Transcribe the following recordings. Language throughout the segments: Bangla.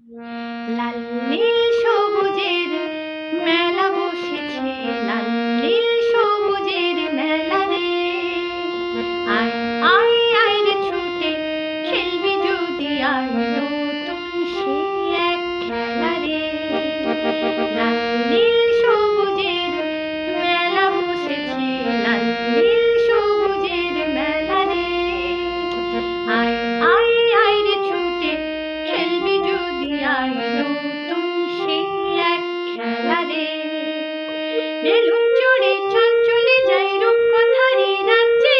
লাল নীল সবুজের মেলা বসেছে, লাল নীল সবুজের মেলা রে। আয় আয় আয় রে ছুটে খেলবি যদি আয়, নতুন সে এক খেলা রে। লাল নীল সবুজের মেলা বসেছে, লাল নীল সবুজের মেলা রে। আয় আয় আয় রে ছুটে খেলবি যদি আয়, নতুন সে এক খেলা রে। বেলুন চড়ে চল চলে যাই রূপকথারই রাজ্যে,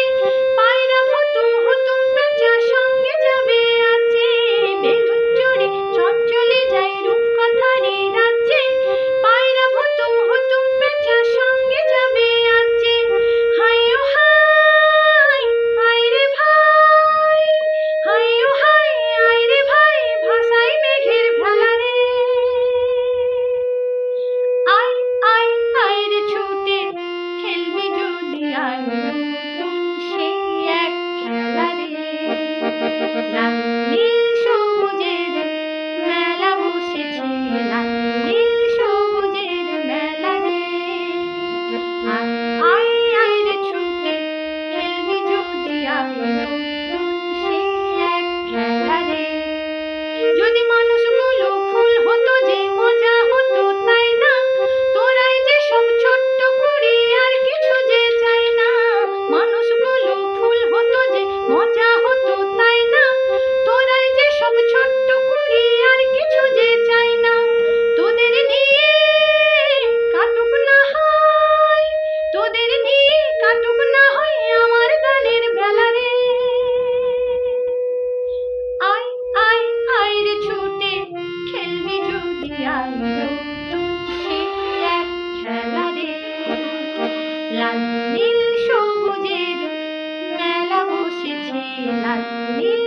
পায়রা হুতুম হুতুম পেঁচা সঙ্গে যাবে আজে। বেলুন চড়ে চল চলে যাই রূপকথারই রাজ্যে, পায়রা হুতুম হুতুম পেঁচা সঙ্গে যাবে আজে। হায় ও হায় হায় রে ভাই, হায় ও হায় হায় রে ভাই, ভাসাই মেঘের ভেলা রে। আয় আয় আয় রে ছুটে খেলবি যদি আয়, নতুন সে এক খেলা রে। লাল নীল সবুজের মেলা বসেছে, লাল নীল সবুজের মেলা রে। আয় আয় আয় রে ছুটে খেলবি যদি আয়, নতুন সে এক খেলা রে। যদি মানুষগুলো ফুল হতো যে মজা হতো তাই না, তোরাই যে সব ছোট্ট কুড়ি আর কিছু যে চাই না। মানুষগুলো ফুল হতো যে মজা হতো তাই না, তোরাই যে সব ছোট্ট কুড়ি আর কিছু যে চাই না। তোদের নিয়ে কাটুক না হয়, তোদের নিয়ে কাটুক না হয় আমার গানের বেলা রে। আয় আয় আয় রে ছুটে খেলবি যদি আয়, নতুন সে এক খেলা রে। লাল নীল সবুজের মেলা বসেছে, লাল নীল